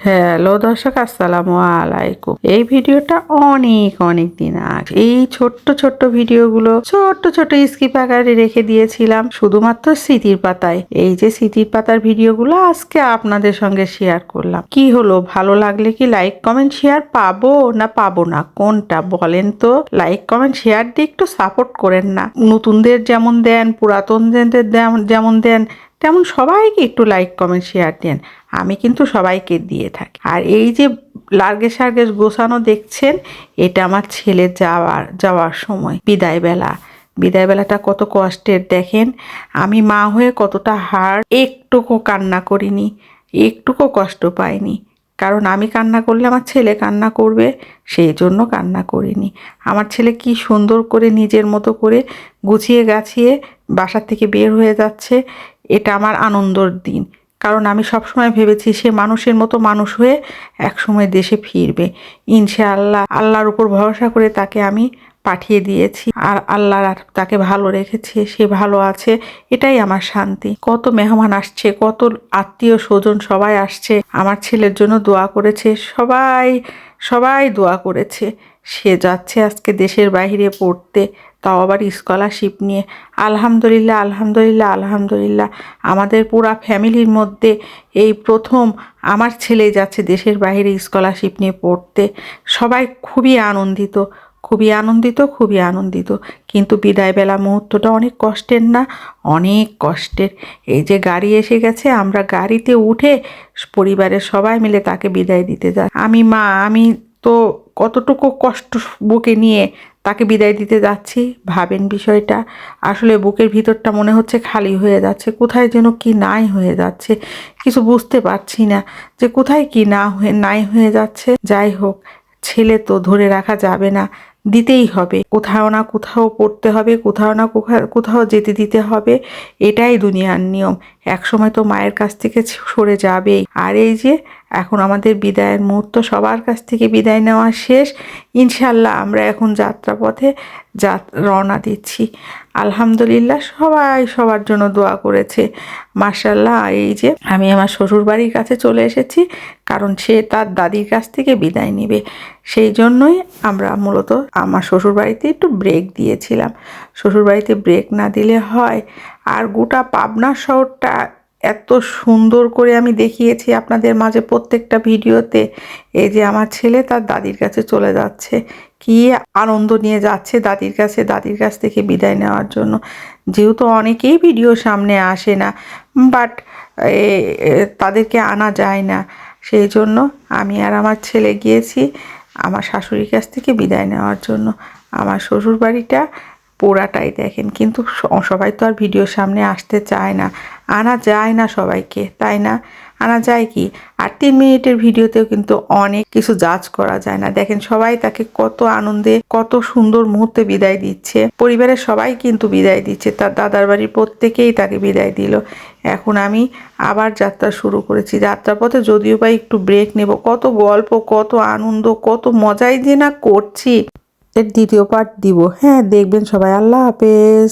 Hello দর্শক, আসসালামু আলাইকুম। এই ভিডিওটা অনেক অনেক দিন আগে এই ছোট্ট ছোট্ট ভিডিওগুলো ছোট্ট ছোট্ট স্কিপ আকারে রেখে দিয়েছিলাম শুধুমাত্র স্মৃতির পাতায়। এই যে স্মৃতির পাতার ভিডিওগুলো আজকে আপনাদের সঙ্গে শেয়ার করলাম। কি হলো, ভালো লাগলে কি লাইক কমেন্ট শেয়ার পাবো না পাবো না, কোনটা বলেন তো? লাইক কমেন্ট শেয়ার দিয়ে একটু সাপোর্ট করেন না। নতুনদের যেমন দেন, পুরাতনদের যেমন দেন, তেমন সবাইকে একটু লাইক কমেন্ট শেয়ার দেন। আমি কিন্তু সবাইকে দিয়ে থাকি। আর এই যে লার্গেস সার্গেস গোছানো দেখছেন, এটা আমার ছেলে যাওয়ার সময় বিদায় বেলাটা কত কষ্টের দেখেন। আমি মা হয়ে কতটা একটুকু কান্না করিনি, একটুকু কষ্ট পাইনি। কারণ আমি কান্না করলে আমার ছেলে কান্না করবে, সেই জন্য কান্না করিনি। আমার ছেলে কি সুন্দর করে নিজের মতো করে গুছিয়ে গাছিয়ে বাসার থেকে বের হয়ে যাচ্ছে, এটা আমার আনন্দর দিন। কারণ আমি সবসময় ভেবেছি সে মানুষের মতো মানুষ হয়ে একসময় দেশে ফিরবে ইনশাআল্লাহ। আল্লাহর উপর ভরসা করে তাকে আমি পাঠিয়ে দিয়েছি, আর আল্লাহ তাকে ভালো রেখেছে, সে ভালো আছে, এটাই আমার শান্তি। কত মেহমান আসছে, কত আত্মীয় স্বজন সবাই আসছে, আমার ছেলের জন্য দোয়া করেছে, সবাই সবাই দোয়া করেছে। সে যাচ্ছে আজকে দেশের বাইরে পড়তে, তাও আবার স্কলারশিপ নিয়ে। আলহামদুলিল্লাহ আলহামদুলিল্লাহ আলহামদুলিল্লাহ। আমাদের পুরা ফ্যামিলির মধ্যে এই প্রথম আমার ছেলে যাচ্ছে দেশের বাইরে স্কলারশিপ নিয়ে পড়তে। সবাই খুবই আনন্দিত, খুবই আনন্দিত, খুবই আনন্দিত। কিন্তু বিদায়বেলা মুহূর্তটা অনেক কষ্টের না? অনেক কষ্টের। এই যে গাড়ি এসে গেছে, আমরা গাড়িতে উঠে পরিবারের সবাই মিলে তাকে বিদায় দিতে যাই। আমি তো কতটুকু কষ্ট বুকে নিয়ে তাকে বিদায় দিতে যাচ্ছি, ভাবেন বিষয়টা। আসলে বুকের ভিতরটা মনে হচ্ছে খালি হয়ে যাচ্ছে, কোথায় যেন কি নাই হয়ে যাচ্ছে, কিছু বুঝতে পারছি না যে কোথায় কি নাই হয়ে যাচ্ছে। যাই হোক, ছেলে তো ধরে রাখা যাবে না, দিতেই হবে। কোথাও না কোথাও পড়তে হবে, কোথাও না কোথাও যেতে দিতে হবে, এটাই দুনিয়ার নিয়ম। একসময় তো মায়ের কাছ থেকে সরে যাবেই। আর এই যে এখন আমাদের বিদায়ের মুহূর্ত, সবার কাছ থেকে বিদায় নেওয়া শেষ। ইনশাল্লাহ আমরা এখন যাত্রাপথে রওনা দিচ্ছি। আলহামদুলিল্লাহ, সবাই সবার জন্য দোয়া করেছে। মাশাল্লাহ, এই যে আমি আমার শ্বশুর বাড়ির কাছে চলে এসেছি, কারণ সে তার দাদির কাছ থেকে বিদায় নেবে। সেই জন্যই আমরা মূলত আমার শ্বশুর বাড়িতে একটু ব্রেক দিয়েছিলাম। শ্বশুর বাড়িতে ব্রেক না দিলে হয়? আর গোটা পাবনা শহরটা এত সুন্দর করে আমি দেখিয়েছি আপনাদের মাঝে প্রত্যেকটা ভিডিওতে। এই যে আমার ছেলে তার দাদির কাছে চলে যাচ্ছে, কি আনন্দ নিয়ে যাচ্ছে দাদির কাছ থেকে বিদায় নেওয়ার জন্য। যেহেতু অনেকেই ভিডিও সামনে আসে না, বাট তাদেরকে আনা যায় না, সেই জন্য আমি আর আমার ছেলে গিয়েছি আমার শাশুড়ির কাছ থেকে বিদায় নেওয়ার জন্য। আমার শ্বশুর বাড়িটা পোড়াটাই দেখেন, কিন্তু সবাই তো আর ভিডিওর সামনে আসতে চায় না, আনা যায় না সবাইকে, তাই না? আনা যায় কি? আর 3 মিনিটের ভিডিওতেও কিন্তু অনেক কিছু জাজ করা যায় না। দেখেন সবাই তাকে কত আনন্দে, কত সুন্দর মুহূর্তে বিদায় দিচ্ছে। পরিবারের সবাই কিন্তু বিদায় দিচ্ছে, তার দাদার বাড়ির প্রত্যেকেই তাকে বিদায় দিল। এখন আমি আবার যাত্রা শুরু করেছি। যাত্রাপথে যদিও বা একটু ব্রেক নেব, কত গল্প, কত আনন্দ, কত মজাই যে না করছি। এর দ্বিতীয় পার্ট দিব, হ্যাঁ দেখবেন সবাই। আল্লাহ হাফেজ।